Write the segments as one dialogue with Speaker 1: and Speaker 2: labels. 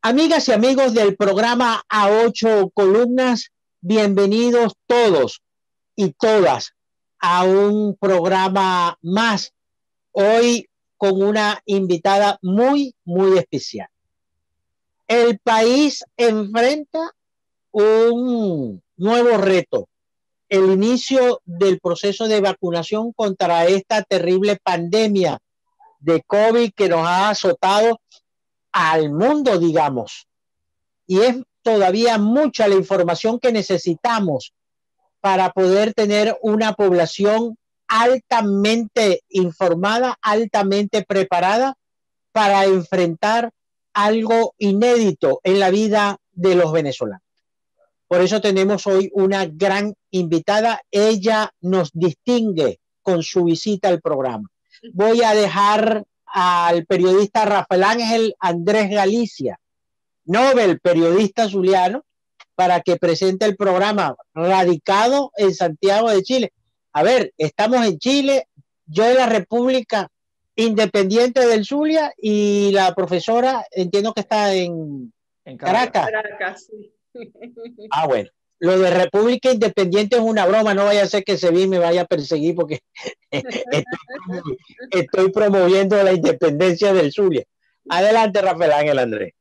Speaker 1: Amigas y amigos del programa A Ocho Columnas, bienvenidos todos y todas a un programa más, hoy con una invitada muy especial. El país enfrenta un nuevo reto, el inicio del proceso de vacunación contra esta terrible pandemia de COVID que nos ha azotado al mundo, digamos. Y es todavía mucha la información que necesitamos para poder tener una población altamente informada, altamente preparada para enfrentar algo inédito en la vida de los venezolanos. Por eso tenemos hoy una gran invitada. Ella nos distingue con su visita al programa. Voy a dejar al periodista Rafael Ángel Andrés Galicia, Nobel, periodista zuliano, para que presente el programa, radicado en Santiago de Chile. A ver, estamos en Chile, yo de la República Independiente del Zulia y la profesora, entiendo que está en Caracas.
Speaker 2: Caracas, sí.
Speaker 1: Ah, bueno. Lo de República Independiente es una broma, no vaya a ser que Sevilla me vaya a perseguir porque estoy promoviendo la independencia del Zulia. Adelante, Rafael Ángel Andrés.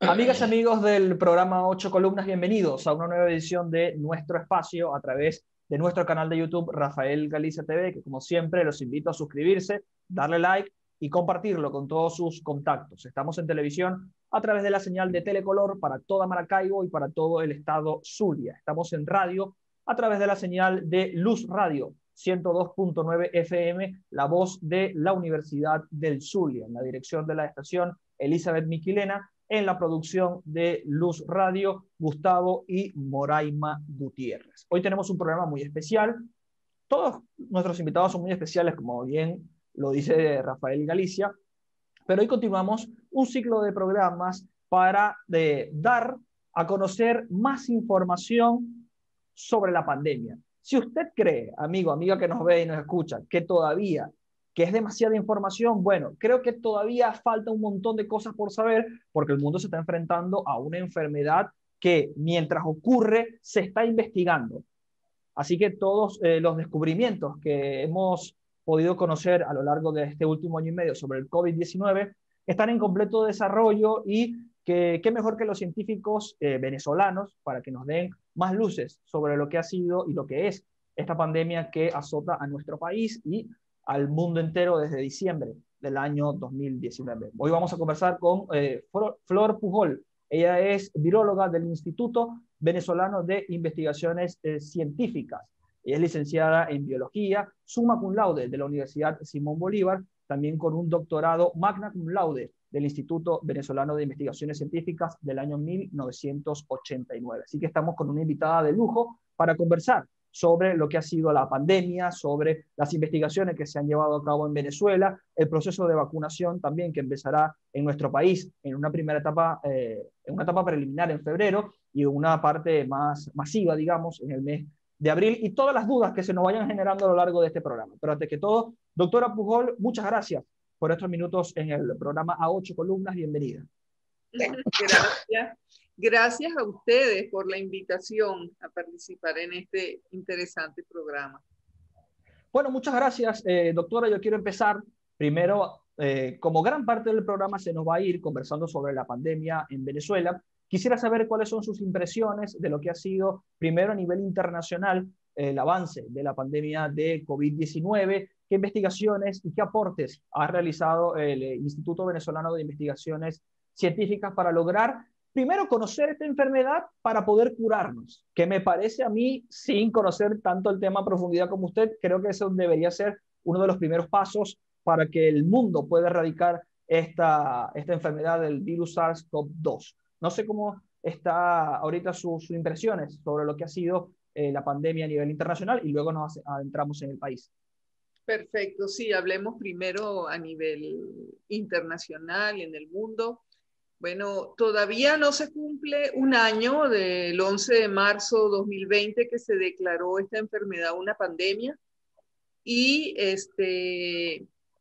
Speaker 3: Amigas y amigos del programa 8 Columnas, bienvenidos a una nueva edición de nuestro espacio a través de nuestro canal de YouTube Rafael Galicia TV, que como siempre los invito a suscribirse, darle like y compartirlo con todos sus contactos. Estamos en televisión a través de la señal de Telecolor para toda Maracaibo y para todo el estado Zulia. Estamos en radio a través de la señal de Luz Radio 102.9 FM, la voz de la Universidad del Zulia, en la dirección de la estación Elizabeth Miquilena, en la producción de Luz Radio, Gustavo y Moraima Gutiérrez. Hoy tenemos un programa muy especial. Todos nuestros invitados son muy especiales, como bien lo dice Rafael Galicia, pero hoy continuamos un ciclo de programas para dar a conocer más información sobre la pandemia. Si usted cree, amigo, amiga que nos ve y nos escucha, que es demasiada información, bueno, creo que todavía falta un montón de cosas por saber, porque el mundo se está enfrentando a una enfermedad que mientras ocurre se está investigando. Así que todos los descubrimientos que hemos podido conocer a lo largo de este último año y medio sobre el COVID-19 están en completo desarrollo y qué mejor que los científicos venezolanos para que nos den más luces sobre lo que ha sido y lo que es esta pandemia que azota a nuestro país y al mundo entero desde diciembre del año 2019. Hoy vamos a conversar con Flor Pujol. Ella es viróloga del Instituto Venezolano de Investigaciones Científicas. Ella es licenciada en biología, summa cum laude de la Universidad Simón Bolívar, también con un doctorado magna cum laude del Instituto Venezolano de Investigaciones Científicas del año 1989. Así que estamos con una invitada de lujo para conversar sobre lo que ha sido la pandemia, sobre las investigaciones que se han llevado a cabo en Venezuela, el proceso de vacunación también que empezará en nuestro país en una primera etapa, en una etapa preliminar en febrero y una parte más masiva, digamos, en el mes de abril, y todas las dudas que se nos vayan generando a lo largo de este programa. Pero antes que todo, doctora Pujol, muchas gracias por estos minutos en el programa A Ocho Columnas. Bienvenida.
Speaker 2: Gracias. Gracias a ustedes por la invitación a participar en este interesante programa.
Speaker 3: Bueno, muchas gracias, doctora. Yo quiero empezar primero, como gran parte del programa se nos va a ir conversando sobre la pandemia en Venezuela. Quisiera saber cuáles son sus impresiones de lo que ha sido, primero a nivel internacional, el avance de la pandemia de COVID-19, qué investigaciones y qué aportes ha realizado el Instituto Venezolano de Investigaciones Científicas para lograr primero conocer esta enfermedad para poder curarnos, que me parece a mí, sin conocer tanto el tema a profundidad como usted, creo que eso debería ser uno de los primeros pasos para que el mundo pueda erradicar esta enfermedad del virus SARS-CoV-2. No sé cómo está ahorita sus impresiones sobre lo que ha sido la pandemia a nivel internacional y luego nos adentramos en el país.
Speaker 2: Perfecto, sí, hablemos primero a nivel internacional, en el mundo. Bueno, todavía no se cumple un año del 11 de marzo 2020 que se declaró esta enfermedad una pandemia y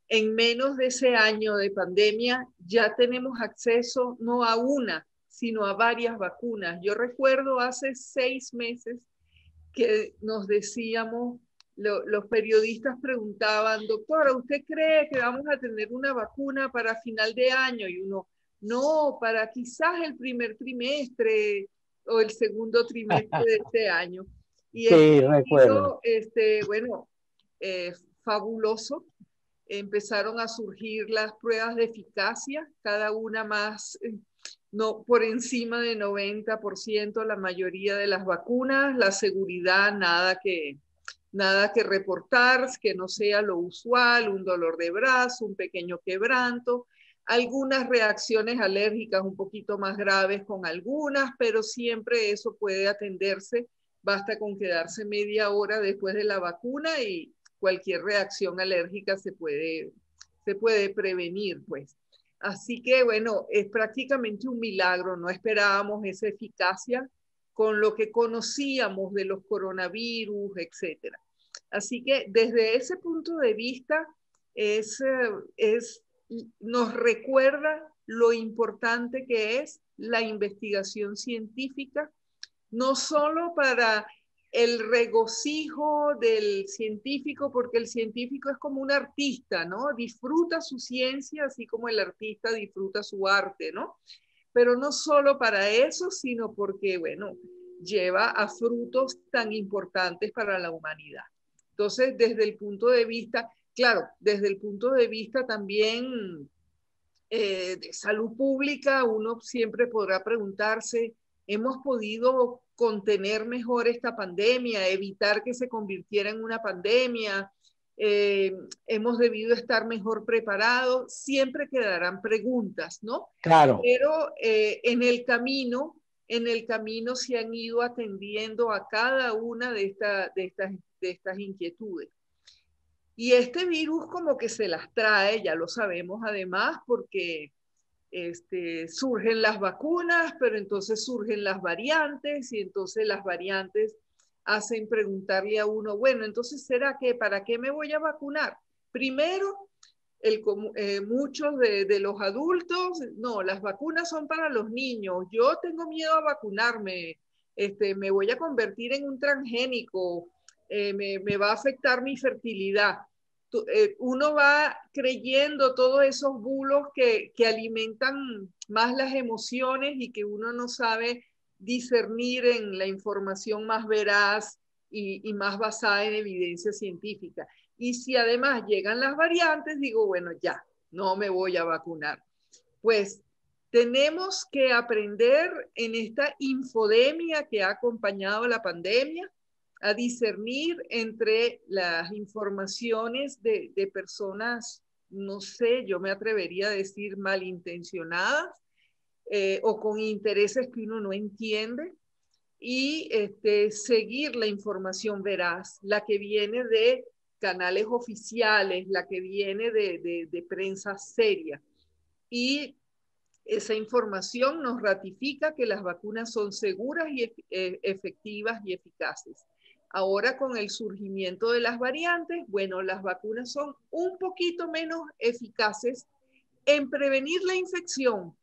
Speaker 2: en menos de ese año de pandemia ya tenemos acceso no a una, sino a varias vacunas. Yo recuerdo hace 6 meses que nos decíamos, los periodistas preguntaban, doctora, ¿usted cree que vamos a tener una vacuna para final de año? Y uno, no, para quizás el primer trimestre o el segundo trimestre de este año. Y
Speaker 1: sí, recuerdo.
Speaker 2: bueno, fabuloso. Empezaron a surgir las pruebas de eficacia, cada una más, no, por encima de 90%, la mayoría de las vacunas, la seguridad, nada que reportar, que no sea lo usual, un dolor de brazo, un pequeño quebranto, algunas reacciones alérgicas un poquito más graves con algunas, pero siempre eso puede atenderse, basta con quedarse media hora después de la vacuna y cualquier reacción alérgica se puede prevenir, pues. Así que, bueno, es prácticamente un milagro, no esperábamos esa eficacia con lo que conocíamos de los coronavirus, etcétera. Así que desde ese punto de vista nos recuerda lo importante que es la investigación científica, no solo para el regocijo del científico, porque el científico es como un artista, ¿no? Disfruta su ciencia, así como el artista disfruta su arte, ¿no? Pero no solo para eso, sino porque, bueno, lleva a frutos tan importantes para la humanidad. Entonces, desde el punto de vista, claro, desde el punto de vista también de salud pública, uno siempre podrá preguntarse, ¿hemos podido contener mejor esta pandemia, evitar que se convirtiera en una pandemia? ¿Hemos debido estar mejor preparados? Siempre quedarán preguntas, ¿no?
Speaker 1: Claro.
Speaker 2: Pero en el camino se han ido atendiendo a cada una de estas inquietudes. Y este virus como que se las trae, ya lo sabemos además, porque surgen las vacunas, pero entonces surgen las variantes y entonces las variantes hacen preguntarle a uno, bueno, entonces ¿será que para qué me voy a vacunar? Primero, muchos de los adultos, no, las vacunas son para los niños, yo tengo miedo a vacunarme, me voy a convertir en un transgénico, me va a afectar mi fertilidad. Uno va creyendo todos esos bulos que alimentan más las emociones y que uno no sabe discernir en la información más veraz y más basada en evidencia científica. Y si además llegan las variantes, digo, bueno, ya, no me voy a vacunar. Pues tenemos que aprender en esta infodemia que ha acompañado la pandemia a discernir entre las informaciones de personas, no sé, yo me atrevería a decir malintencionadas o con intereses que uno no entiende, y seguir la información veraz, la que viene de canales oficiales, la que viene de prensa seria. Y esa información nos ratifica que las vacunas son seguras y efectivas y eficaces. Ahora con el surgimiento de las variantes, bueno, las vacunas son un poquito menos eficaces en prevenir la infección,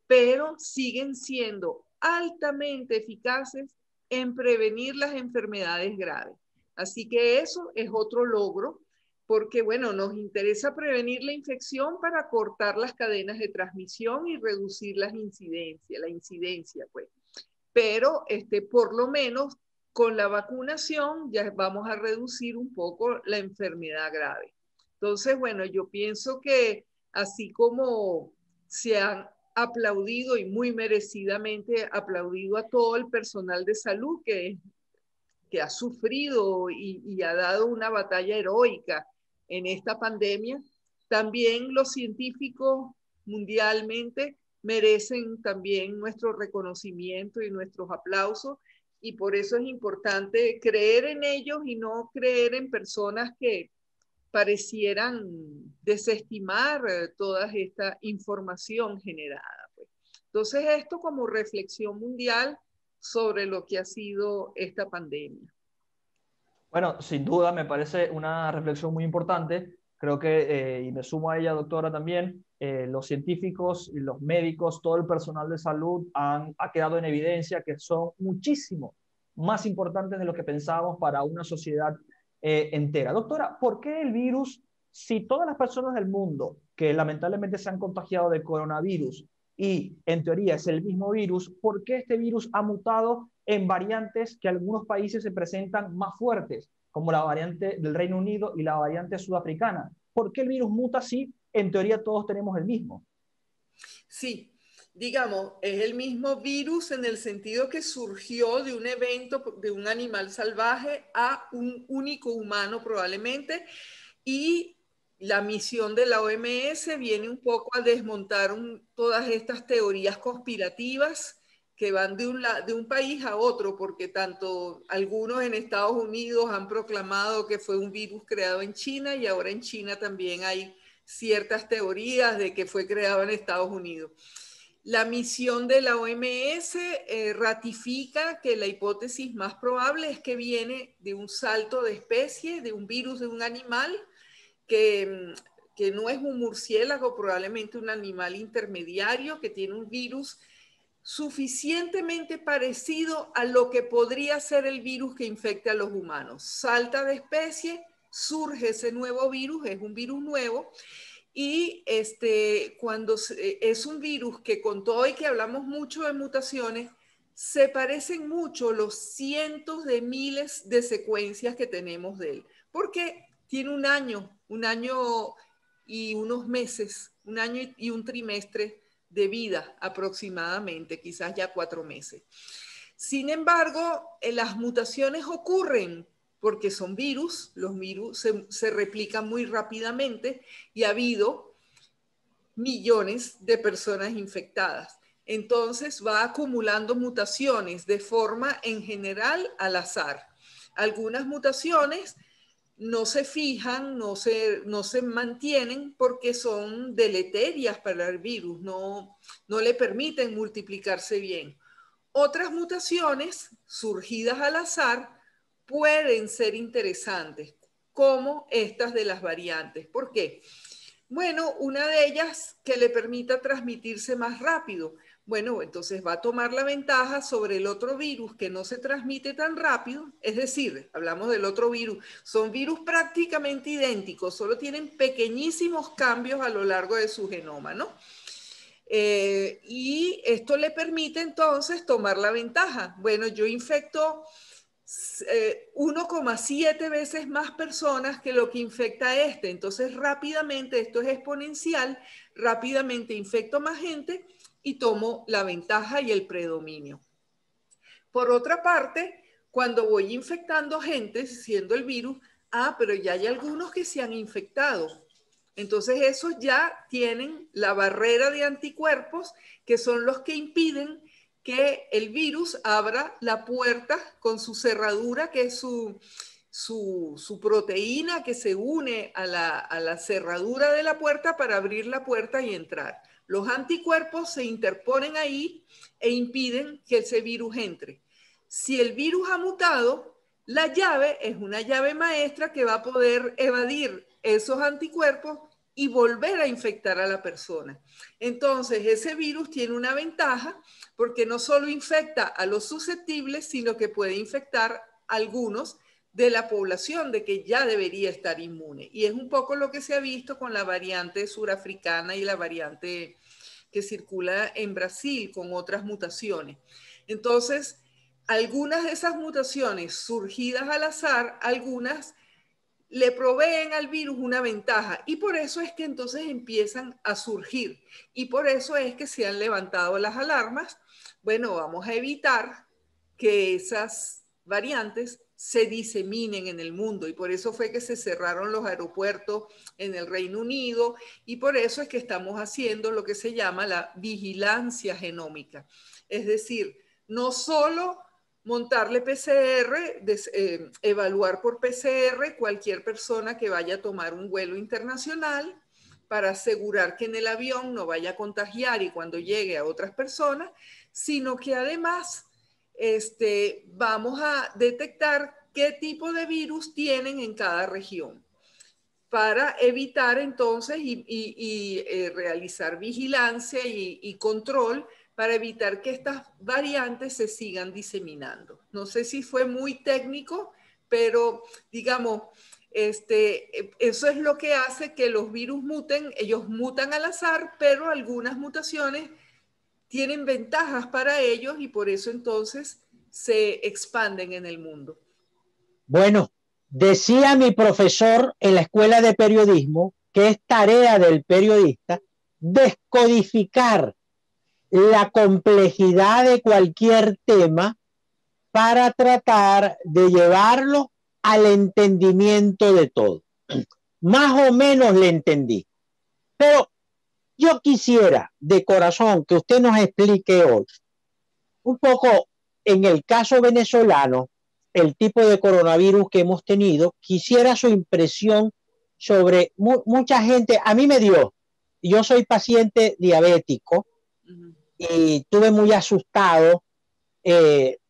Speaker 2: pero siguen siendo altamente eficaces en prevenir las enfermedades graves. Así que eso es otro logro, porque bueno, nos interesa prevenir la infección para cortar las cadenas de transmisión y reducir la incidencia, pues. Pero por lo menos con la vacunación ya vamos a reducir un poco la enfermedad grave. Entonces, bueno, yo pienso que así como se han aplaudido y muy merecidamente aplaudido a todo el personal de salud que ha sufrido y ha dado una batalla heroica en esta pandemia, también los científicos mundialmente merecen también nuestro reconocimiento y nuestros aplausos, y por eso es importante creer en ellos y no creer en personas que parecieran desestimar toda esta información generada, pues. Entonces, esto como reflexión mundial sobre lo que ha sido esta pandemia.
Speaker 3: Bueno, sin duda me parece una reflexión muy importante Creo que, y me sumo a ella, doctora, también, los científicos y los médicos, todo el personal de salud ha quedado en evidencia que son muchísimo más importantes de lo que pensábamos para una sociedad entera. Doctora, ¿por qué el virus, si todas las personas del mundo que lamentablemente se han contagiado de coronavirus y en teoría es el mismo virus, por qué este virus ha mutado en variantes que algunos países se presentan más fuertes, como la variante del Reino Unido y la variante sudafricana? ¿Por qué el virus muta si en teoría todos tenemos el mismo?
Speaker 2: Sí, digamos, es el mismo virus en el sentido que surgió de un evento de un animal salvaje a un único humano probablemente, y la misión de la OMS viene un poco a desmontar todas estas teorías conspirativas que van de un país a otro, porque tanto algunos en Estados Unidos han proclamado que fue un virus creado en China, y ahora en China también hay ciertas teorías de que fue creado en Estados Unidos. La misión de la OMS ratifica que la hipótesis más probable es que viene de un salto de especie, de un virus de un animal que no es un murciélago, probablemente un animal intermediario que tiene un virus suficientemente parecido a lo que podría ser el virus que infecta a los humanos. Salta de especie, surge ese nuevo virus, es un virus nuevo, y cuando es un virus que, con todo y que hablamos mucho de mutaciones, se parecen mucho los cientos de miles de secuencias que tenemos de él, porque tiene un año y unos meses, un año y un trimestre de vida aproximadamente, quizás ya 4 meses. Sin embargo, las mutaciones ocurren porque son virus, los virus se replican muy rápidamente y ha habido millones de personas infectadas. Entonces va acumulando mutaciones de forma en general al azar. Algunas mutaciones no se fijan, no se mantienen porque son deleterias para el virus, no le permiten multiplicarse bien. Otras mutaciones surgidas al azar pueden ser interesantes, como estas de las variantes. ¿Por qué? Bueno, una de ellas que le permita transmitirse más rápido. Bueno, entonces va a tomar la ventaja sobre el otro virus que no se transmite tan rápido. Es decir, hablamos del otro virus, son virus prácticamente idénticos, solo tienen pequeñísimos cambios a lo largo de su genoma, ¿no? Y esto le permite entonces tomar la ventaja. Bueno, yo infecto 1,7 veces más personas que lo que infecta entonces rápidamente, esto es exponencial, rápidamente infecto más gente y tomo la ventaja y el predominio. Por otra parte, cuando voy infectando gente, siendo el virus, pero ya hay algunos que se han infectado. Entonces esos ya tienen la barrera de anticuerpos, que son los que impiden que el virus abra la puerta con su cerradura, que es su proteína que se une a la cerradura de la puerta para abrir la puerta y entrar. Los anticuerpos se interponen ahí e impiden que ese virus entre. Si el virus ha mutado, la llave es una llave maestra que va a poder evadir esos anticuerpos y volver a infectar a la persona. Entonces, ese virus tiene una ventaja porque no solo infecta a los susceptibles, sino que puede infectar a algunos de la población de que ya debería estar inmune. Y es un poco lo que se ha visto con la variante surafricana y la variante que circula en Brasil con otras mutaciones. Entonces, algunas de esas mutaciones surgidas al azar, algunas le proveen al virus una ventaja, y por eso es que entonces empiezan a surgir, y por eso es que se han levantado las alarmas. Bueno, vamos a evitar que esas variantes se diseminen en el mundo, y por eso fue que se cerraron los aeropuertos en el Reino Unido, y por eso es que estamos haciendo lo que se llama la vigilancia genómica. Es decir, no solo montarle PCR, evaluar por PCR cualquier persona que vaya a tomar un vuelo internacional para asegurar que en el avión no vaya a contagiar y cuando llegue a otras personas, sino que además vamos a detectar qué tipo de virus tienen en cada región. para evitar entonces realizar vigilancia y control para evitar que estas variantes se sigan diseminando. No sé si fue muy técnico, pero digamos, eso es lo que hace que los virus muten. Ellos mutan al azar, pero algunas mutaciones tienen ventajas para ellos y por eso entonces se expanden en el mundo.
Speaker 1: Bueno, decía mi profesor en la escuela de periodismo que es tarea del periodista descodificar la complejidad de cualquier tema para tratar de llevarlo al entendimiento de todo. Más o menos le entendí. Pero yo quisiera de corazón que usted nos explique hoy un poco en el caso venezolano, el tipo de coronavirus que hemos tenido. Quisiera su impresión sobre mucha gente. A mí me dio, yo soy paciente diabético y estuve muy asustado.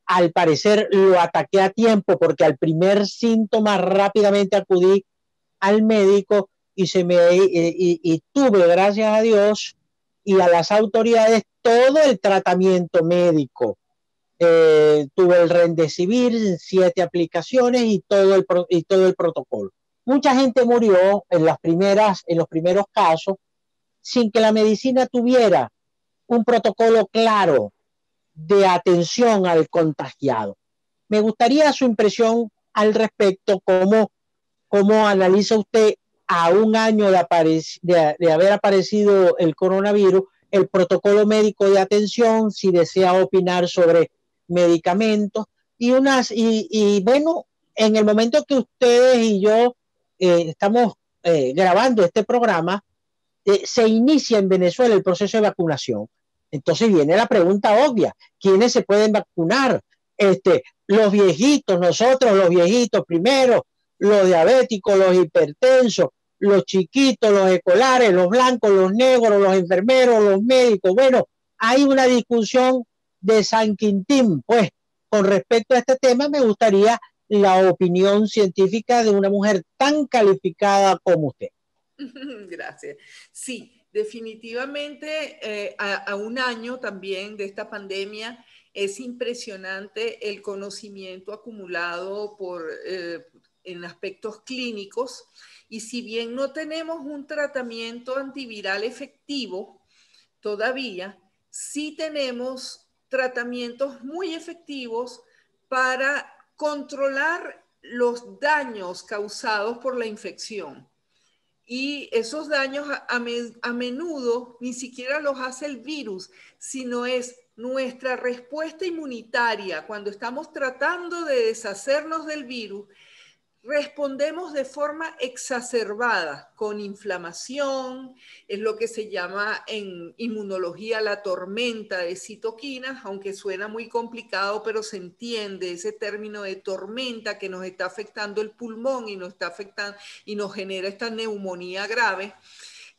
Speaker 1: Al parecer lo ataqué a tiempo porque al primer síntoma rápidamente acudí al médico y tuve, gracias a Dios y a las autoridades, todo el tratamiento médico. Tuve el Remdesivir, 7 aplicaciones y todo el protocolo. Mucha gente murió en los primeros casos sin que la medicina tuviera un protocolo claro de atención al contagiado. Me gustaría su impresión al respecto, cómo analiza usted a un año de haber aparecido el coronavirus, el protocolo médico de atención, si desea opinar sobre medicamentos y bueno, en el momento que ustedes y yo estamos grabando este programa, se inicia en Venezuela el proceso de vacunación. Entonces viene la pregunta obvia: ¿quiénes se pueden vacunar? Los viejitos, nosotros los viejitos primero, los diabéticos, los hipertensos, los chiquitos, los escolares, los blancos, los negros, los enfermeros, los médicos. Bueno, hay una discusión de San Quintín. Pues con respecto a este tema me gustaría la opinión científica de una mujer tan calificada como usted.
Speaker 2: Gracias. Sí, definitivamente a un año también de esta pandemia es impresionante el conocimiento acumulado en aspectos clínicos, y si bien no tenemos un tratamiento antiviral efectivo todavía, sí tenemos tratamientos muy efectivos para controlar los daños causados por la infección. Y esos daños a menudo ni siquiera los hace el virus, sino es nuestra respuesta inmunitaria. Cuando estamos tratando de deshacernos del virus, respondemos de forma exacerbada, con inflamación, es lo que se llama en inmunología la tormenta de citoquinas, aunque suena muy complicado, pero se entiende ese término de tormenta que nos está afectando el pulmón y nos está afectando y nos genera esta neumonía grave.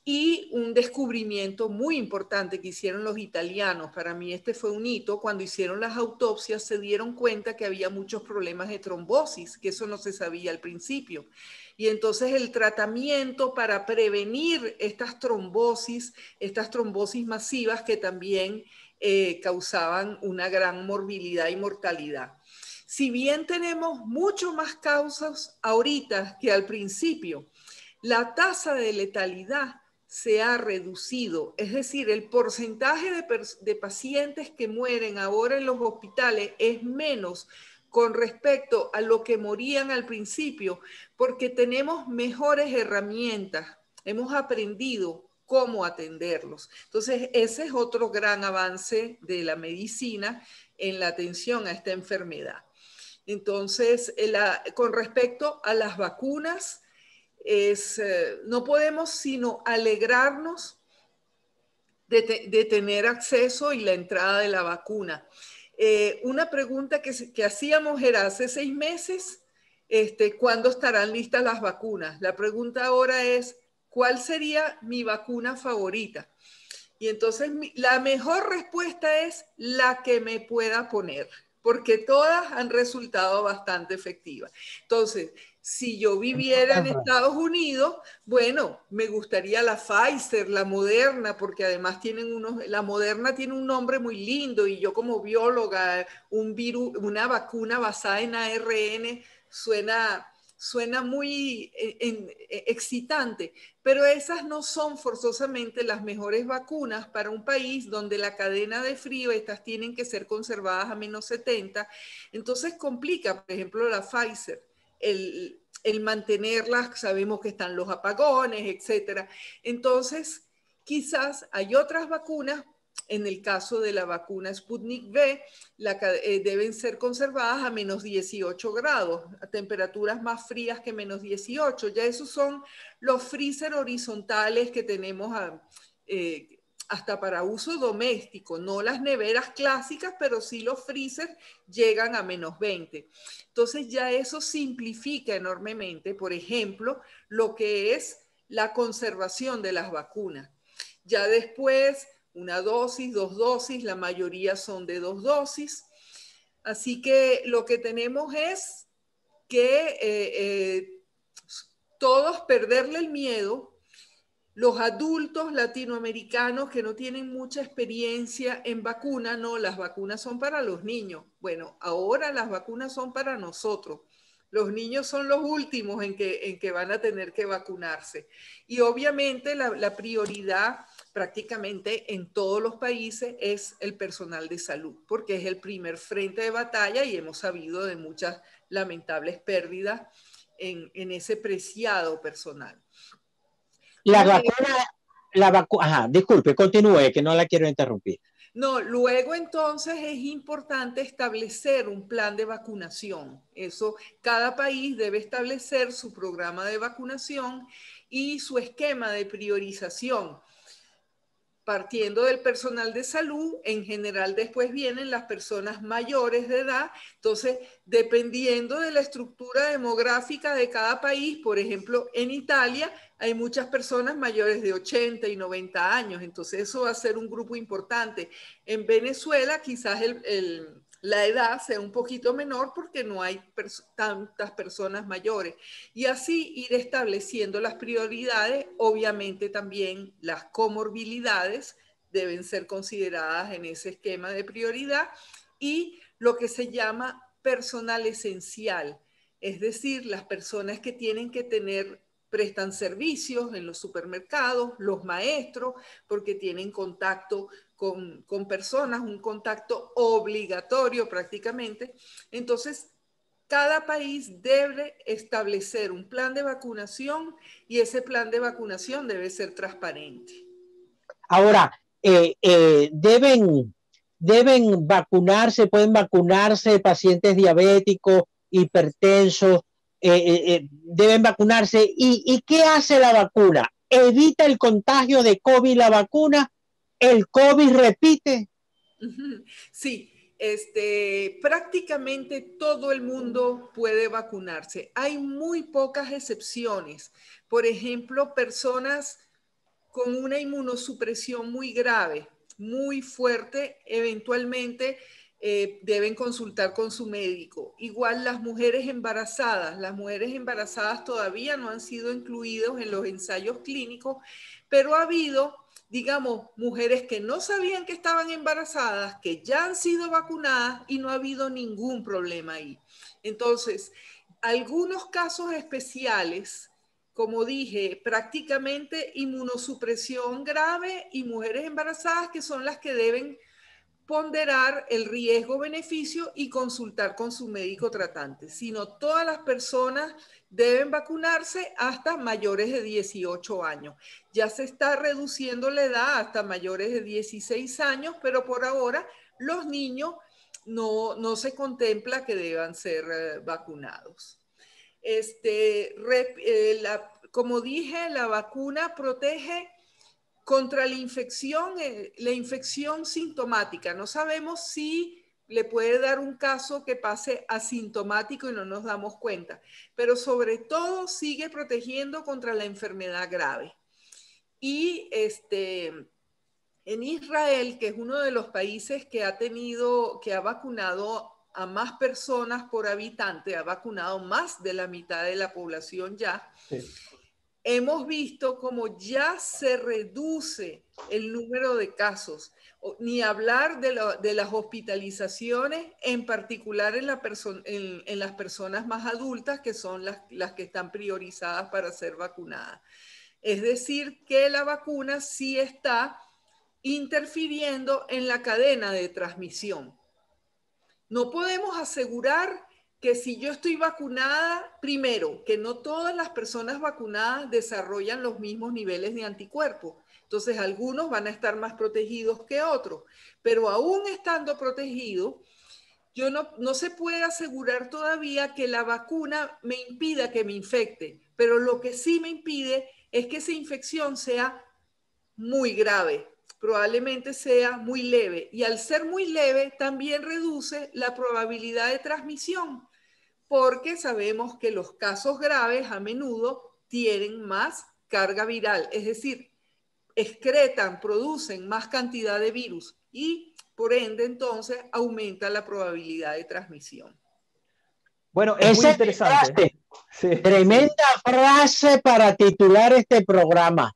Speaker 2: Y un descubrimiento muy importante que hicieron los italianos, para mí este fue un hito: cuando hicieron las autopsias se dieron cuenta que había muchos problemas de trombosis, que eso no se sabía al principio. Y entonces el tratamiento para prevenir estas trombosis masivas que también causaban una gran morbilidad y mortalidad. Si bien tenemos mucho más causas ahorita que al principio, la tasa de letalidad se ha reducido, es decir, el porcentaje de pacientes que mueren ahora en los hospitales es menos con respecto a lo que morían al principio, porque tenemos mejores herramientas, hemos aprendido cómo atenderlos. Entonces, ese es otro gran avance de la medicina en la atención a esta enfermedad. Entonces, con respecto a las vacunas, no podemos sino alegrarnos de tener acceso y la entrada de la vacuna. Una pregunta que hacíamos era hace 6 meses, ¿cuándo estarán listas las vacunas? La pregunta ahora es, ¿cuál sería mi vacuna favorita? Y entonces la mejor respuesta es la que me pueda poner. porque todas han resultado bastante efectivas. Entonces, si yo viviera en Estados Unidos, bueno, me gustaría la Pfizer, la Moderna, porque además la Moderna tiene un nombre muy lindo y yo como bióloga, una vacuna basada en ARN suena muy excitante, pero esas no son forzosamente las mejores vacunas para un país donde la cadena de frío, estas tienen que ser conservadas a -70, entonces complica, por ejemplo, la Pfizer, el mantenerlas, sabemos que están los apagones, etcétera. Entonces, quizás hay otras vacunas. En el caso de la vacuna Sputnik V, deben ser conservadas a -18 grados, a temperaturas más frías que -18. Ya esos son los freezer horizontales que tenemos hasta para uso doméstico, no las neveras clásicas, pero sí los freezer llegan a -20. Entonces ya eso simplifica enormemente, por ejemplo, lo que es la conservación de las vacunas. Ya después, una dosis, 2 dosis, la mayoría son de 2 dosis. Así que lo que tenemos es que todos perderle el miedo. Los adultos latinoamericanos que no tienen mucha experiencia en vacuna, no, las vacunas son para los niños. Bueno, ahora las vacunas son para nosotros. Los niños son los últimos en que van a tener que vacunarse. Y obviamente la prioridad prácticamente en todos los países es el personal de salud, porque es el primer frente de batalla y hemos sabido de muchas lamentables pérdidas en ese preciado personal.
Speaker 1: Ajá, disculpe, continúe, que no la quiero interrumpir.
Speaker 2: No, luego entonces es importante establecer un plan de vacunación. Eso, cada país debe establecer su programa de vacunación y su esquema de priorización. Partiendo del personal de salud, en general después vienen las personas mayores de edad. Entonces, dependiendo de la estructura demográfica de cada país, por ejemplo, en Italia hay muchas personas mayores de 80 y 90 años, entonces eso va a ser un grupo importante. En Venezuela quizás la edad sea un poquito menor porque no hay tantas personas mayores. Y así ir estableciendo las prioridades, obviamente también las comorbilidades deben ser consideradas en ese esquema de prioridad y lo que se llama personal esencial, es decir, las personas que tienen que prestan servicios en los supermercados, los maestros, porque tienen contacto con personas, un contacto obligatorio prácticamente. Entonces, cada país debe establecer un plan de vacunación y ese plan de vacunación debe ser transparente.
Speaker 1: Ahora, deben vacunarse, pueden vacunarse pacientes diabéticos, hipertensos, deben vacunarse. ¿Y qué hace la vacuna? ¿Evita el contagio de COVID la vacuna? ¿El COVID repite?
Speaker 2: Sí, prácticamente todo el mundo puede vacunarse. Hay muy pocas excepciones. Por ejemplo, personas con una inmunosupresión muy grave, muy fuerte, eventualmente deben consultar con su médico. Igual las mujeres embarazadas todavía no han sido incluidos en los ensayos clínicos, pero ha habido, digamos, mujeres que no sabían que estaban embarazadas, que ya han sido vacunadas y no ha habido ningún problema ahí. Entonces, algunos casos especiales, como dije, prácticamente inmunosupresión grave y mujeres embarazadas que son las que deben ponderar el riesgo-beneficio y consultar con su médico tratante. Sino todas las personas deben vacunarse hasta mayores de 18 años. Ya se está reduciendo la edad hasta mayores de 16 años, pero por ahora los niños no se contempla que deban ser vacunados. Como dije, la vacuna protege contra la infección sintomática. No sabemos si le puede dar un caso que pase asintomático y no nos damos cuenta, pero sobre todo sigue protegiendo contra la enfermedad grave. Y en Israel, que es uno de los países que ha vacunado a más personas por habitante, ha vacunado más de la mitad de la población ya, sí. Hemos visto cómo ya se reduce el número de casos, ni hablar de las hospitalizaciones, en particular en las personas más adultas, que son las que están priorizadas para ser vacunadas. Es decir, que la vacuna sí está interfiriendo en la cadena de transmisión. No podemos asegurar que si yo estoy vacunada, primero, que no todas las personas vacunadas desarrollan los mismos niveles de anticuerpos. Entonces, algunos van a estar más protegidos que otros. Pero aún estando protegidos, no se puede asegurar todavía que la vacuna me impida que me infecte. Pero lo que sí me impide es que esa infección sea muy grave. Probablemente sea muy leve, y al ser muy leve también reduce la probabilidad de transmisión, porque sabemos que los casos graves a menudo tienen más carga viral, es decir, excretan, producen más cantidad de virus y por ende entonces aumenta la probabilidad de transmisión.
Speaker 3: Bueno, es muy interesante.
Speaker 1: Sí. Tremenda frase para titular este programa.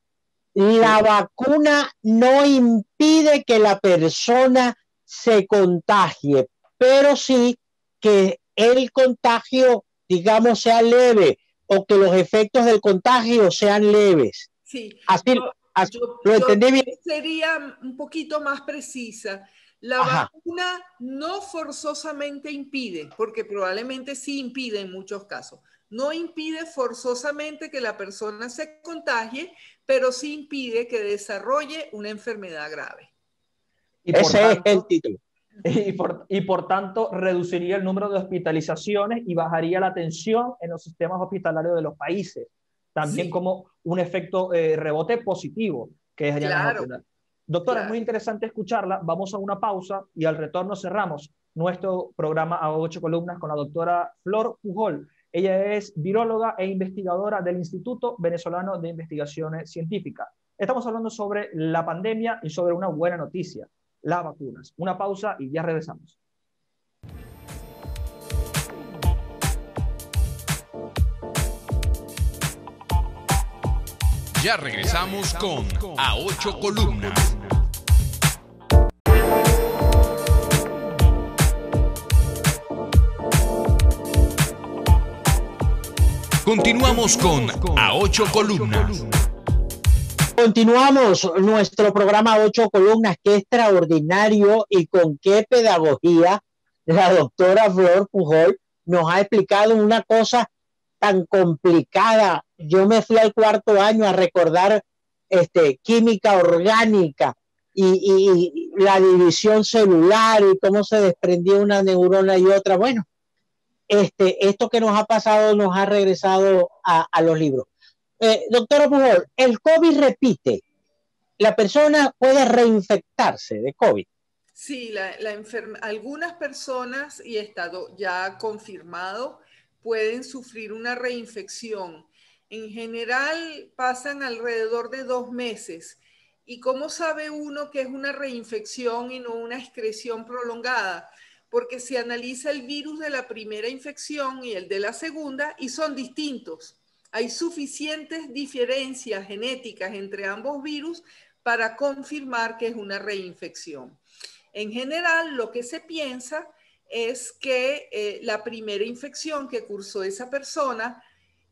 Speaker 1: La vacuna no impide que la persona se contagie, pero sí que el contagio, digamos, sea leve o que los efectos del contagio sean leves.
Speaker 2: Sí,
Speaker 1: así lo entendí bien.
Speaker 2: Sería un poquito más precisa. La vacuna no forzosamente impide, porque probablemente sí impide en muchos casos. No impide forzosamente que la persona se contagie, pero sí impide que desarrolle una enfermedad grave.
Speaker 1: Ese es el título.
Speaker 3: Y por tanto, reduciría el número de hospitalizaciones y bajaría la tensión en los sistemas hospitalarios de los países. También como un efecto rebote positivo que es la vacuna. Doctora, es muy interesante escucharla. Vamos a una pausa y al retorno cerramos nuestro programa a 8 columnas con la doctora Flor Pujol. Ella es viróloga e investigadora del Instituto Venezolano de Investigaciones Científicas. Estamos hablando sobre la pandemia y sobre una buena noticia, las vacunas. Una pausa y ya regresamos.
Speaker 4: Ya regresamos con A 8 Columnas. Continuamos con A 8 Columnas.
Speaker 1: Continuamos nuestro programa 8 columnas. Qué extraordinario y con qué pedagogía la doctora Flor Pujol nos ha explicado una cosa tan complicada. Yo me fui al cuarto año a recordar química orgánica y la división celular y cómo se desprendía una neurona y otra. Bueno, esto que nos ha pasado nos ha regresado a los libros. Doctora Pujol, el COVID repite. ¿La persona puede reinfectarse de COVID?
Speaker 2: Sí, algunas personas, y está ya confirmado, pueden sufrir una reinfección. En general pasan alrededor de 2 meses. ¿Y cómo sabe uno que es una reinfección y no una excreción prolongada? Porque se analiza el virus de la primera infección y el de la segunda y son distintos. Hay suficientes diferencias genéticas entre ambos virus para confirmar que es una reinfección. En general, lo que se piensa es que la primera infección que cursó esa persona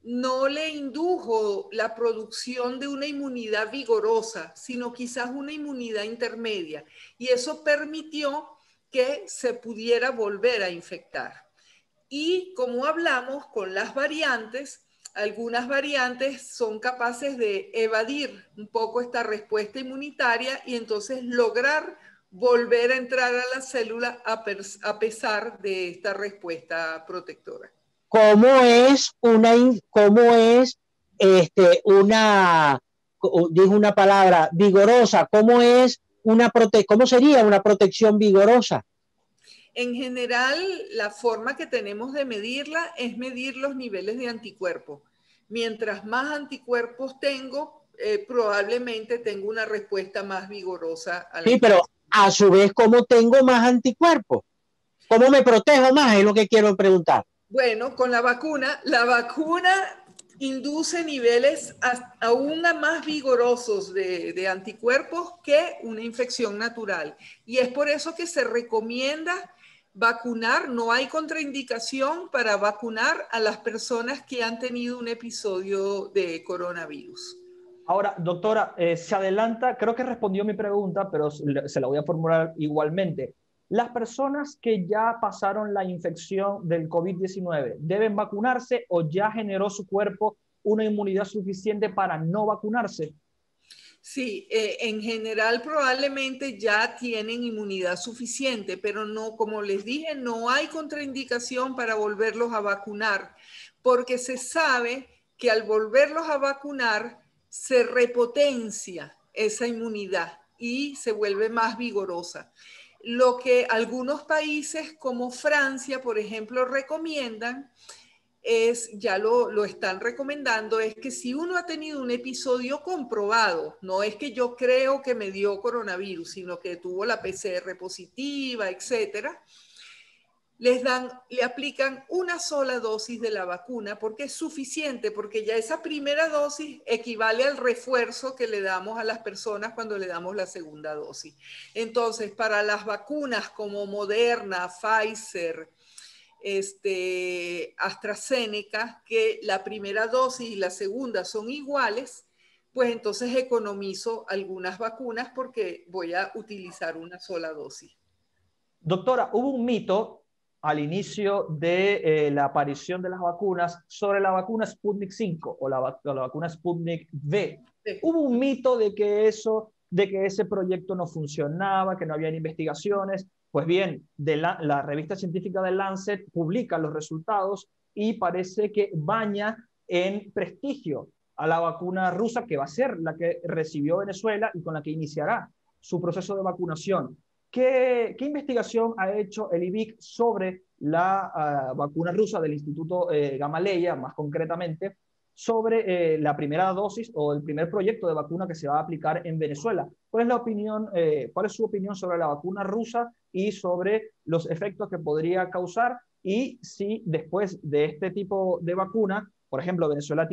Speaker 2: no le indujo la producción de una inmunidad vigorosa, sino quizás una inmunidad intermedia. Y eso permitió que se pudiera volver a infectar. Y como hablamos con las variantes, algunas variantes son capaces de evadir un poco esta respuesta inmunitaria y entonces lograr volver a entrar a la célula a pesar de esta respuesta protectora.
Speaker 1: ¿Cómo es dijo una palabra, vigorosa? ¿Cómo sería una protección vigorosa?
Speaker 2: En general, la forma que tenemos de medirla es medir los niveles de anticuerpos. Mientras más anticuerpos tengo, probablemente tengo una respuesta más vigorosa a la infección.
Speaker 1: Pero a su vez, ¿cómo tengo más anticuerpos? ¿Cómo me protejo más? Es lo que quiero preguntar.
Speaker 2: Bueno, con la vacuna induce niveles aún más vigorosos de anticuerpos que una infección natural. Y es por eso que se recomienda vacunar, no hay contraindicación para vacunar a las personas que han tenido un episodio de coronavirus.
Speaker 3: Ahora, doctora, se adelanta, creo que respondió mi pregunta, pero se la voy a formular igualmente. ¿Las personas que ya pasaron la infección del COVID-19 deben vacunarse o ya generó su cuerpo una inmunidad suficiente para no vacunarse?
Speaker 2: Sí, en general probablemente ya tienen inmunidad suficiente, pero no, como les dije, no hay contraindicación para volverlos a vacunar, porque se sabe que al volverlos a vacunar se repotencia esa inmunidad y se vuelve más vigorosa. Lo que algunos países como Francia, por ejemplo, recomiendan ya lo están recomendando, es que si uno ha tenido un episodio comprobado, no es que yo creo que me dio coronavirus, sino que tuvo la PCR positiva, etcétera, le aplican una sola dosis de la vacuna porque es suficiente, porque ya esa primera dosis equivale al refuerzo que le damos a las personas cuando le damos la segunda dosis. Entonces, para las vacunas como Moderna, Pfizer, AstraZeneca, que la primera dosis y la segunda son iguales, pues entonces economizo algunas vacunas porque voy a utilizar una sola dosis.
Speaker 3: Doctora, hubo un mito al inicio de la aparición de las vacunas sobre la vacuna Sputnik 5 o la vacuna Sputnik V. Sí. Hubo un mito de que ese proyecto no funcionaba, que no había investigaciones. Pues bien, la revista científica de Lancet publica los resultados y parece que baña en prestigio a la vacuna rusa, que va a ser la que recibió Venezuela y con la que iniciará su proceso de vacunación. ¿Qué investigación ha hecho el IVIC sobre la vacuna rusa del Instituto Gamaleya, más concretamente, sobre la primera dosis o el primer proyecto de vacuna que se va a aplicar en Venezuela? ¿Cuál es su opinión sobre la vacuna rusa y sobre los efectos que podría causar? Y si después de este tipo de vacuna, por ejemplo, Venezuela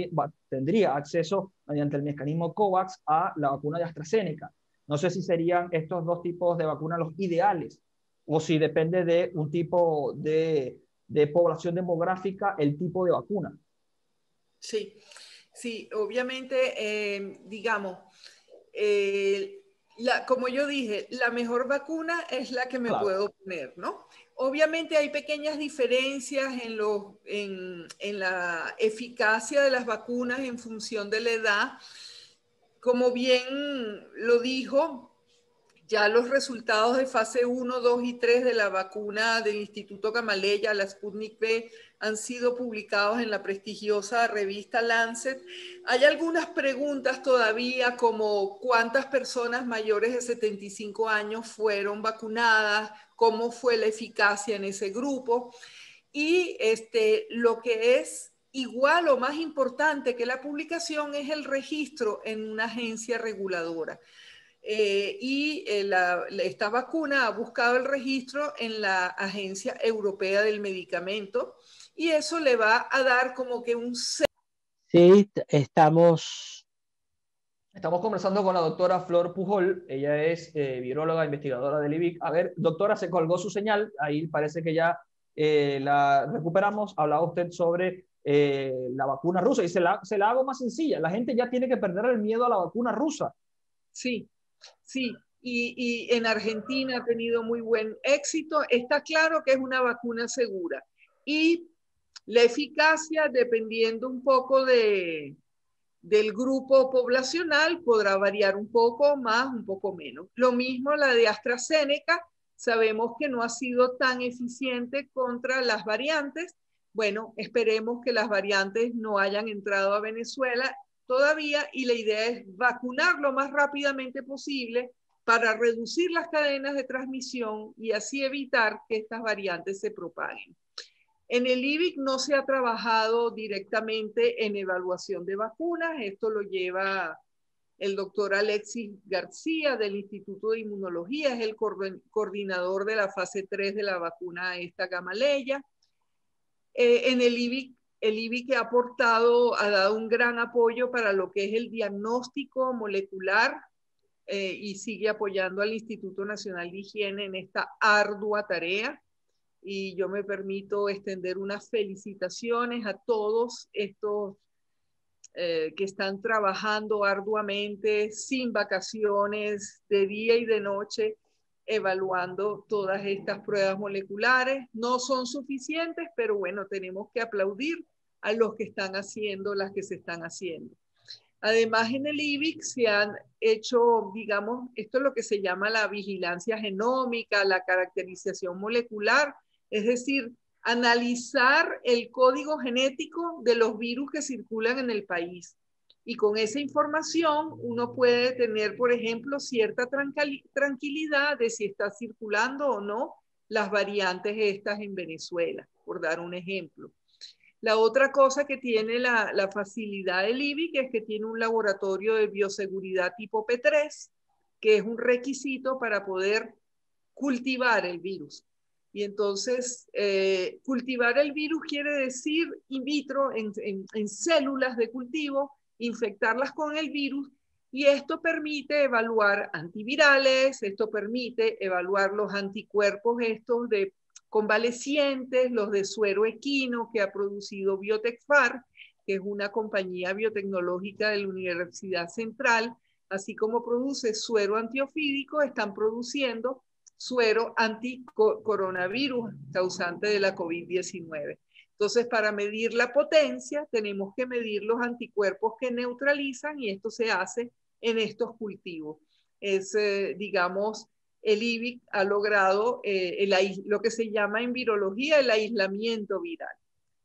Speaker 3: tendría acceso mediante el mecanismo COVAX a la vacuna de AstraZeneca. No sé si serían estos dos tipos de vacunas los ideales o si depende de un tipo de población demográfica el tipo de vacuna.
Speaker 2: Sí, sí, obviamente, digamos, como yo dije, la mejor vacuna es la que me puedo poner, ¿no? Obviamente hay pequeñas diferencias en la eficacia de las vacunas en función de la edad. Como bien lo dijo, ya los resultados de fase 1, 2 y 3 de la vacuna del Instituto Gamaleya, la Sputnik V, han sido publicados en la prestigiosa revista Lancet. Hay algunas preguntas todavía como cuántas personas mayores de 75 años fueron vacunadas, cómo fue la eficacia en ese grupo. Y lo que es igual o más importante que la publicación es el registro en una agencia reguladora. Esta vacuna ha buscado el registro en la Agencia Europea del Medicamento y eso le va a dar como que un...
Speaker 1: Sí, estamos
Speaker 3: conversando con la doctora Flor Pujol. Ella es viróloga, investigadora del IVIC. A ver, doctora, se colgó su señal. Ahí parece que ya la recuperamos. Hablaba usted sobre la vacuna rusa y se la hago más sencilla. La gente ya tiene que perder el miedo a la vacuna rusa.
Speaker 2: Sí, sí. Y en Argentina ha tenido muy buen éxito. Está claro que es una vacuna segura. Y la eficacia, dependiendo un poco del grupo poblacional, podrá variar un poco más, un poco menos. Lo mismo la de AstraZeneca, sabemos que no ha sido tan eficiente contra las variantes. Bueno, esperemos que las variantes no hayan entrado a Venezuela todavía y la idea es vacunar lo más rápidamente posible para reducir las cadenas de transmisión y así evitar que estas variantes se propaguen. En el IVIC no se ha trabajado directamente en evaluación de vacunas, esto lo lleva El doctor Alexis García del Instituto de Inmunología es el coordinador de la fase 3 de la vacuna esta Gamaleya. En el IBIC ha dado un gran apoyo para lo que es el diagnóstico molecular y sigue apoyando al Instituto Nacional de Higiene en esta ardua tarea. Y yo me permito extender unas felicitaciones a todos estos que están trabajando arduamente, sin vacaciones, de día y de noche, evaluando todas estas pruebas moleculares. No son suficientes, pero bueno, tenemos que aplaudir a los que están haciendo las que se están haciendo. Además, en el IBIC se han hecho, digamos, esto es lo que se llama la vigilancia genómica, la caracterización molecular, es decir, analizar el código genético de los virus que circulan en el país. Y con esa información uno puede tener, por ejemplo, cierta tranquilidad de si está circulando o no las variantes estas en Venezuela, por dar un ejemplo. La otra cosa que tiene la facilidad del IBIC es que tiene un laboratorio de bioseguridad tipo P3, que es un requisito para poder cultivar el virus. Y entonces, cultivar el virus quiere decir in vitro, en células de cultivo, infectarlas con el virus, y esto permite evaluar antivirales, esto permite evaluar los anticuerpos estos de convalecientes, los de suero equino que ha producido Biotecfar, que es una compañía biotecnológica de la Universidad Central, así como produce suero antiofídico, están produciendo suero anticoronavirus causante de la COVID-19. Entonces, para medir la potencia, tenemos que medir los anticuerpos que neutralizan, y esto se hace en estos cultivos. Es, digamos, el IBIC ha logrado lo que se llama en virología el aislamiento viral.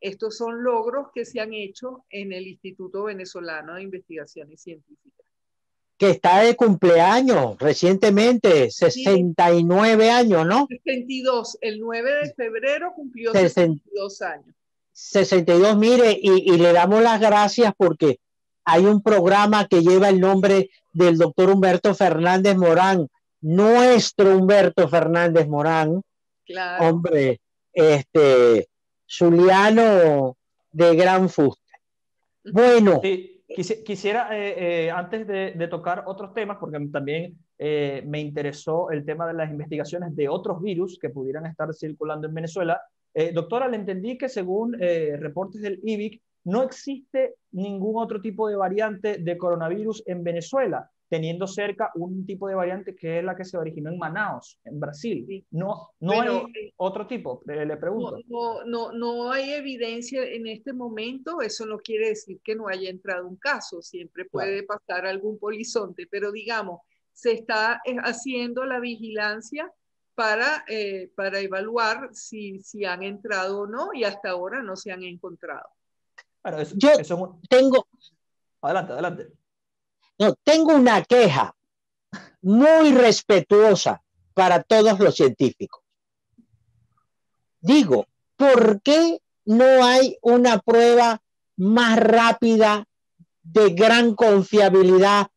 Speaker 2: Estos son logros que se han hecho en el Instituto Venezolano de Investigaciones Científicas.
Speaker 1: Que está de cumpleaños recientemente, 69 años, ¿no?
Speaker 2: 62, el 9 de febrero cumplió 62 años.
Speaker 1: 62, mire, y le damos las gracias porque hay un programa que lleva el nombre del doctor Humberto Fernández Morán, nuestro Humberto Fernández Morán,
Speaker 2: claro.
Speaker 1: Hombre, zuliano de gran fuste. Bueno.
Speaker 3: Sí. Quisiera, antes de tocar otros temas, porque también me interesó el tema de las investigaciones de otros virus que pudieran estar circulando en Venezuela. Doctora, le entendí que según reportes del IBIC, no existe ningún otro tipo de variante de coronavirus en Venezuela, teniendo cerca un tipo de variante que es la que se originó en Manaus, en Brasil.
Speaker 2: Sí.
Speaker 3: No
Speaker 2: Bueno,
Speaker 3: hay otro tipo, le pregunto.
Speaker 2: No hay evidencia en este momento. Eso no quiere decir que no haya entrado un caso. Siempre puede pasar algún polizonte, pero digamos, se está haciendo la vigilancia para evaluar si han entrado o no, y hasta ahora no se han encontrado.
Speaker 3: Bueno, Adelante.
Speaker 1: No, tengo una queja muy respetuosa para todos los científicos. Digo, ¿por qué no hay una prueba más rápida de gran confiabilidad?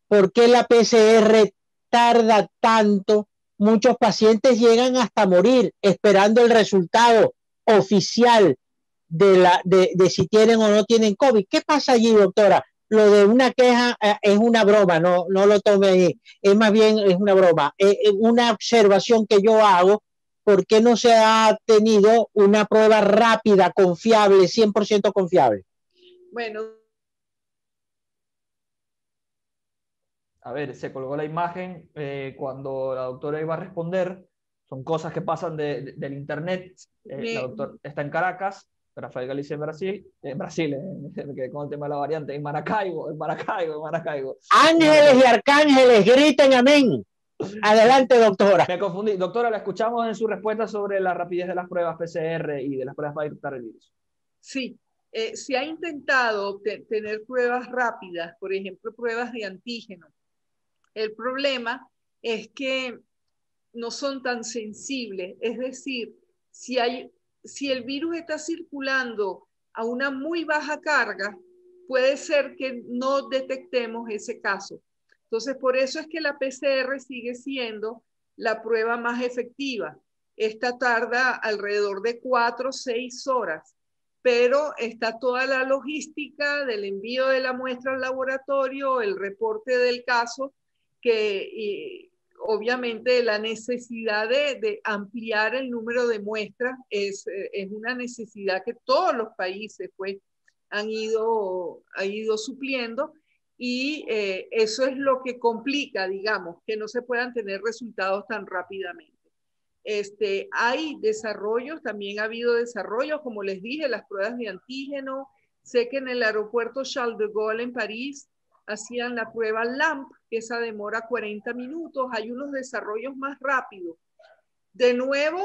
Speaker 1: ¿Por qué la PCR tarda tanto? Muchos pacientes llegan hasta morir esperando el resultado oficial de si tienen o no tienen COVID. ¿Qué pasa allí, doctora? Lo de una queja es una broma, no lo tome ahí, es más bien es una broma, una observación que yo hago. ¿Por qué no se ha tenido una prueba rápida, confiable, 100% confiable?
Speaker 2: Bueno,
Speaker 3: a ver, se colgó la imagen cuando la doctora iba a responder. Son cosas que pasan del internet. La doctora está en Caracas, Rafael Galicia en Brasil, con el tema de la variante, en Maracaibo.
Speaker 1: Ángeles y arcángeles, griten amén. Adelante, doctora.
Speaker 3: Me confundí. Doctora, la escuchamos en su respuesta sobre la rapidez de las pruebas PCR y de las pruebas para detectar el virus.
Speaker 2: Sí, se ha intentado tener pruebas rápidas, por ejemplo, pruebas de antígeno. El problema es que no son tan sensibles, es decir, si el virus está circulando a una muy baja carga, puede ser que no detectemos ese caso. Entonces, por eso es que la PCR sigue siendo la prueba más efectiva. Esta tarda alrededor de 4 o 6 horas, pero está toda la logística del envío de la muestra al laboratorio, el reporte del caso, que obviamente la necesidad de ampliar el número de muestras es una necesidad que todos los países pues, han ido supliendo, y eso es lo que complica, digamos, que no se puedan tener resultados tan rápidamente. Hay desarrollos, también ha habido desarrollos, como les dije, las pruebas de antígeno. Sé que en el aeropuerto Charles de Gaulle en París hacían la prueba LAMP, que esa demora 40 minutos. Hay unos desarrollos más rápidos. De nuevo,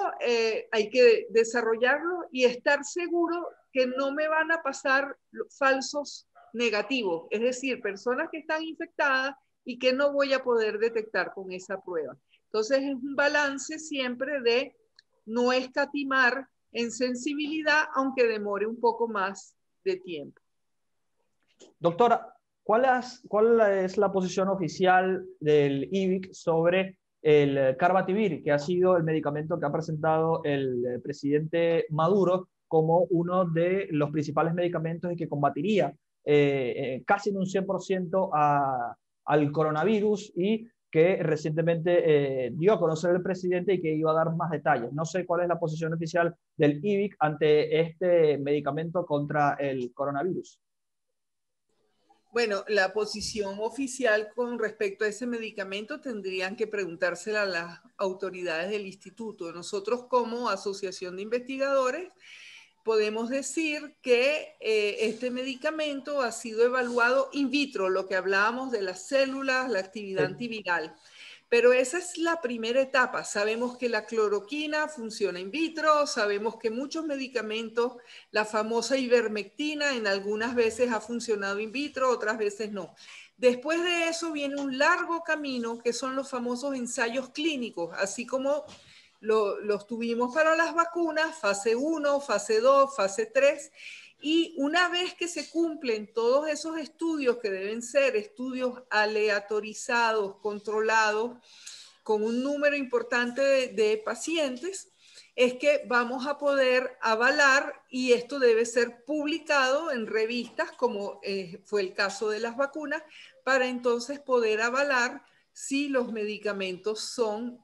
Speaker 2: hay que desarrollarlo y estar seguro que no me van a pasar falsos negativos, es decir, personas que están infectadas y que no voy a poder detectar con esa prueba. Entonces es un balance siempre de no escatimar en sensibilidad, aunque demore un poco más de tiempo.
Speaker 3: Doctora, ¿cuál es la posición oficial del IVIC sobre el Carbativir, que ha sido el medicamento que ha presentado el presidente Maduro como uno de los principales medicamentos y que combatiría casi en un 100% al coronavirus, y que recientemente dio a conocer el presidente y que iba a dar más detalles? No sé cuál es la posición oficial del IVIC ante este medicamento contra el coronavirus.
Speaker 2: Bueno, la posición oficial con respecto a ese medicamento tendrían que preguntársela a las autoridades del instituto. Nosotros, como asociación de investigadores, podemos decir que este medicamento ha sido evaluado in vitro, lo que hablábamos de las células, la actividad antiviral. Pero esa es la primera etapa. Sabemos que la cloroquina funciona in vitro, sabemos que muchos medicamentos, la famosa ivermectina, en algunas veces ha funcionado in vitro, otras veces no. Después de eso viene un largo camino, que son los famosos ensayos clínicos, así como los tuvimos para las vacunas, fase 1, fase 2, fase 3. Y una vez que se cumplen todos esos estudios, que deben ser estudios aleatorizados, controlados, con un número importante de pacientes, es que vamos a poder avalar, y esto debe ser publicado en revistas, como fue el caso de las vacunas, para entonces poder avalar si los medicamentos son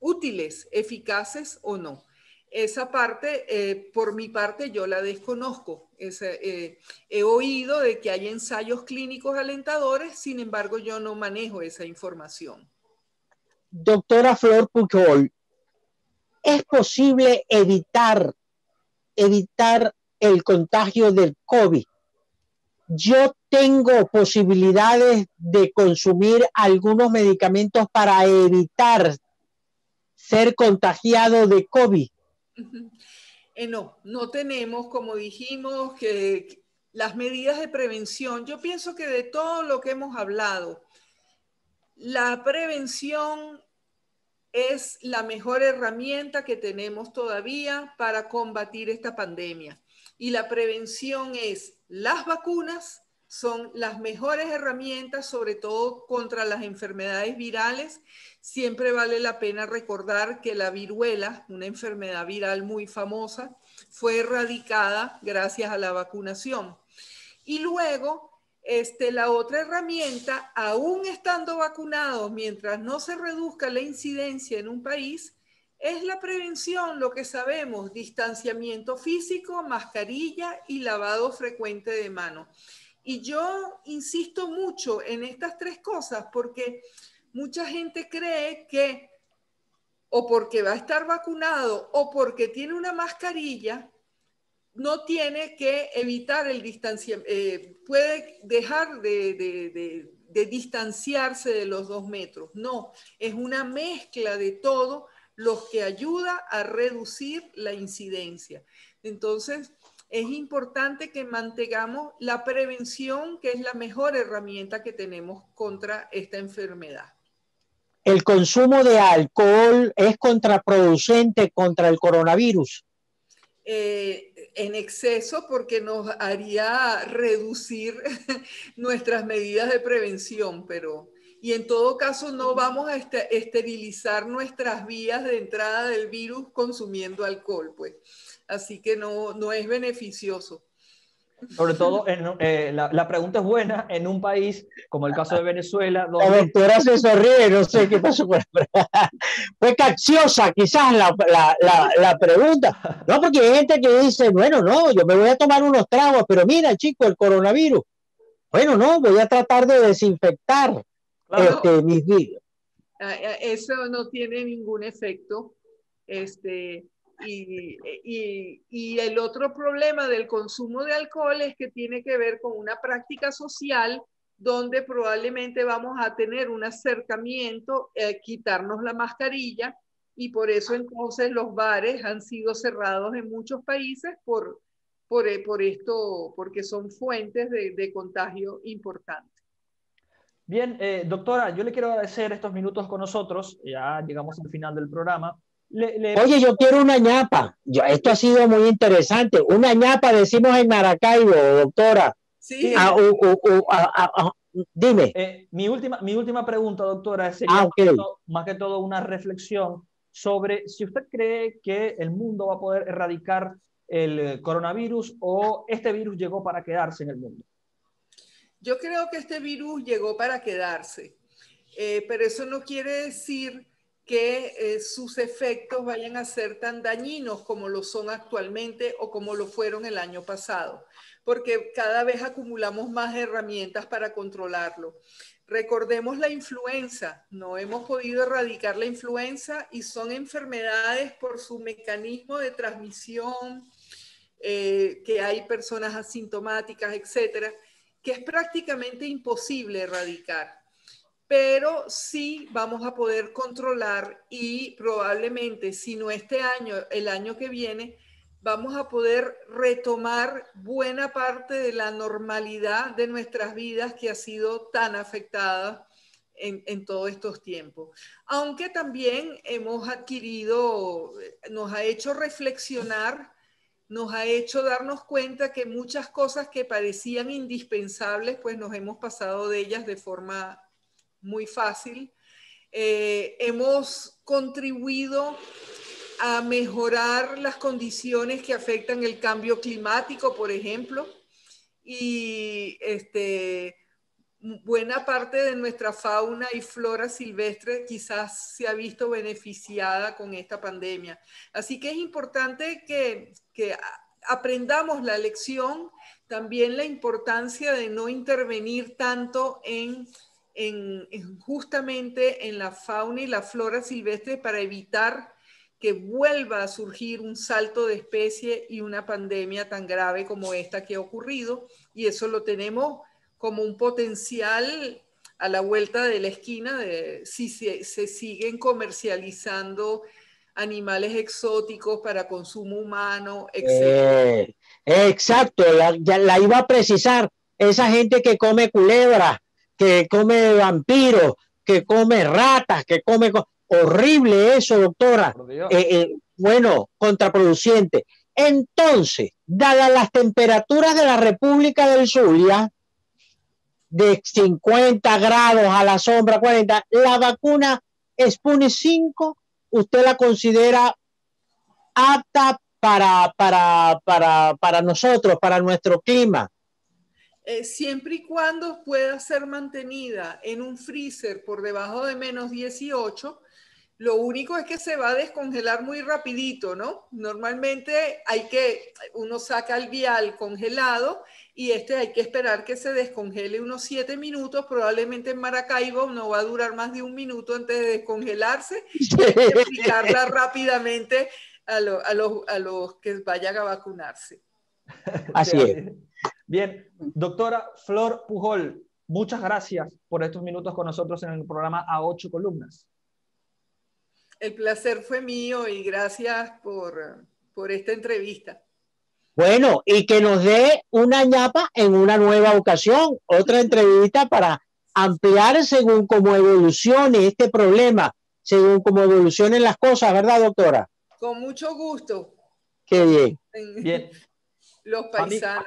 Speaker 2: útiles, eficaces o no. Esa parte, por mi parte, yo la desconozco. He oído de que hay ensayos clínicos alentadores, sin embargo, yo no manejo esa información.
Speaker 1: Doctora Flor Pujol, ¿es posible evitar el contagio del COVID? Yo tengo posibilidades de consumir algunos medicamentos para evitar ser contagiado de COVID.
Speaker 2: No tenemos, como dijimos, que las medidas de prevención. Yo pienso que de todo lo que hemos hablado, la prevención es la mejor herramienta que tenemos todavía para combatir esta pandemia. Y la prevención es las vacunas, son las mejores herramientas, sobre todo contra las enfermedades virales. Siempre vale la pena recordar que la viruela, una enfermedad viral muy famosa, fue erradicada gracias a la vacunación. Y luego, la otra herramienta, aún estando vacunados, mientras no se reduzca la incidencia en un país, es la prevención, lo que sabemos: distanciamiento físico, mascarilla y lavado frecuente de manos. Y yo insisto mucho en estas tres cosas, porque mucha gente cree que o porque va a estar vacunado o porque tiene una mascarilla, no tiene que evitar el distanciamiento, puede dejar de distanciarse de los 2 metros. No, es una mezcla de todo lo que ayuda a reducir la incidencia. Entonces, es importante que mantengamos la prevención, que es la mejor herramienta que tenemos contra esta enfermedad.
Speaker 1: ¿El consumo de alcohol es contraproducente contra el coronavirus?
Speaker 2: en exceso porque nos haría reducir nuestras medidas de prevención, y en todo caso no vamos a esterilizar nuestras vías de entrada del virus consumiendo alcohol, pues. Así que no es beneficioso.
Speaker 3: Sobre todo, la pregunta es buena en un país como el caso de Venezuela,
Speaker 1: La doctora se sonríe, no sé qué pasó con la... Fue capciosa quizás la pregunta. No, porque hay gente que dice, bueno, no, yo me voy a tomar unos tragos, pero mira, chico, el coronavirus. Bueno, no, voy a tratar de desinfectar mis vídeos.
Speaker 2: Eso no tiene ningún efecto. Y el otro problema del consumo de alcohol es que tiene que ver con una práctica social donde probablemente vamos a tener un acercamiento, quitarnos la mascarilla, y por eso entonces los bares han sido cerrados en muchos países por esto, porque son fuentes de contagio importantes.
Speaker 3: Bien, doctora, yo le quiero agradecer estos minutos con nosotros, ya llegamos al final del programa.
Speaker 1: Oye, yo quiero una ñapa. Esto ha sido muy interesante. Una ñapa, decimos en Maracaibo, doctora.
Speaker 2: Sí.
Speaker 1: Dime.
Speaker 3: Mi última pregunta, doctora, sería
Speaker 1: okay.
Speaker 3: más que todo una reflexión sobre si usted cree que el mundo va a poder erradicar el coronavirus o este virus llegó para quedarse en el mundo.
Speaker 2: Yo creo que este virus llegó para quedarse, pero eso no quiere decir que sus efectos vayan a ser tan dañinos como lo son actualmente o como lo fueron el año pasado, porque cada vez acumulamos más herramientas para controlarlo. Recordemos la influenza, no hemos podido erradicar la influenza y son enfermedades por su mecanismo de transmisión, que hay personas asintomáticas, etcétera, que es prácticamente imposible erradicar. Pero sí vamos a poder controlar y probablemente, si no este año, el año que viene, vamos a poder retomar buena parte de la normalidad de nuestras vidas que ha sido tan afectada en todos estos tiempos. Aunque también hemos adquirido, nos ha hecho reflexionar, nos ha hecho darnos cuenta que muchas cosas que parecían indispensables, pues nos hemos pasado de ellas de forma muy fácil. Hemos contribuido a mejorar las condiciones que afectan el cambio climático, por ejemplo, y buena parte de nuestra fauna y flora silvestre quizás se ha visto beneficiada con esta pandemia. Así que es importante que aprendamos la lección, también la importancia de no intervenir tanto justamente en la fauna y la flora silvestre para evitar que vuelva a surgir un salto de especie y una pandemia tan grave como esta que ha ocurrido, y eso lo tenemos como un potencial a la vuelta de la esquina si se siguen comercializando animales exóticos para consumo humano, etc.
Speaker 1: Exacto, la iba a precisar. Esa gente que come culebras, que come vampiros, que come ratas, que come... Horrible eso, doctora. Bueno, contraproducente. Entonces, dadas las temperaturas de la República del Zulia, de 50 grados a la sombra, 40, la vacuna Sputnik 5, ¿usted la considera apta para nosotros, para nuestro clima?
Speaker 2: Siempre y cuando pueda ser mantenida en un freezer por debajo de menos 18, lo único es que se va a descongelar muy rapidito, ¿no? Normalmente uno saca el vial congelado y hay que esperar que se descongele unos 7 minutos, probablemente en Maracaibo no va a durar más de 1 minuto antes de descongelarse, y hay que aplicarla rápidamente a los que vayan a vacunarse.
Speaker 1: Así es.
Speaker 3: Bien, doctora Flor Pujol, muchas gracias por estos minutos con nosotros en el programa A 8 Columnas.
Speaker 2: El placer fue mío y gracias por esta entrevista.
Speaker 1: Bueno, y que nos dé una ñapa en una nueva ocasión, otra entrevista para ampliar según cómo evolucione este problema, según cómo evolucionen las cosas, ¿verdad, doctora?
Speaker 2: Con mucho gusto.
Speaker 1: Qué bien.
Speaker 3: Bien.
Speaker 2: Los paisanos.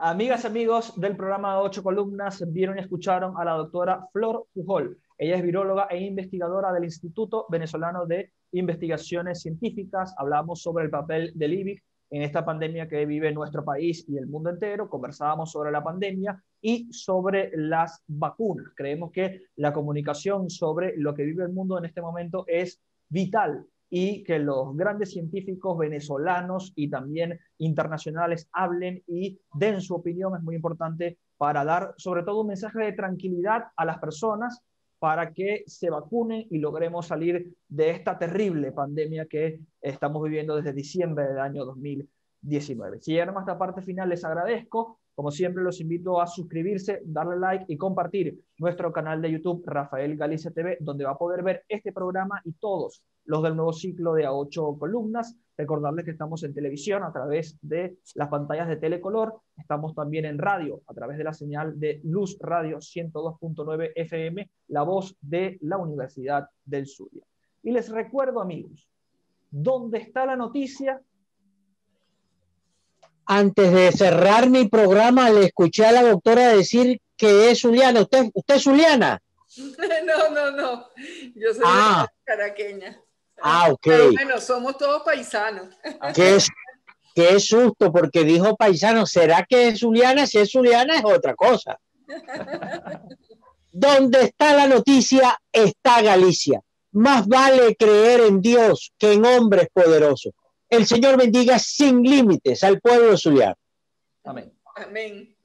Speaker 3: Amigas, amigos del programa 8 Columnas, vieron y escucharon a la doctora Flor Pujol. Ella es viróloga e investigadora del Instituto Venezolano de Investigaciones Científicas. Hablamos sobre el papel del IBIC en esta pandemia que vive nuestro país y el mundo entero. Conversábamos sobre la pandemia y sobre las vacunas. Creemos que la comunicación sobre lo que vive el mundo en este momento es vital, y que los grandes científicos venezolanos y también internacionales hablen y den su opinión es muy importante para dar sobre todo un mensaje de tranquilidad a las personas para que se vacunen y logremos salir de esta terrible pandemia que estamos viviendo desde diciembre del año 2019. Si llegaron a esta parte final, les agradezco. Como siempre, los invito a suscribirse, darle like y compartir nuestro canal de YouTube Rafael Galicia TV, donde va a poder ver este programa y todos los del nuevo ciclo de A8 Columnas. Recordarles que estamos en televisión a través de las pantallas de Telecolor. Estamos también en radio a través de la señal de Luz Radio 102.9 FM, la voz de la Universidad del Zulia. Y les recuerdo, amigos, ¿dónde está la noticia?
Speaker 1: Antes de cerrar mi programa, le escuché a la doctora decir que es zuliana. ¿Usted es zuliana?
Speaker 2: No. Yo soy caraqueña.
Speaker 1: Ok.
Speaker 2: Pero bueno, somos todos paisanos.
Speaker 1: Qué susto, porque dijo paisano. ¿Será que es zuliana? Si es zuliana es otra cosa. Donde está la noticia, está Galicia. Más vale creer en Dios que en hombres poderosos. El Señor bendiga sin límites al pueblo zuliano.
Speaker 3: Amén.
Speaker 2: Amén.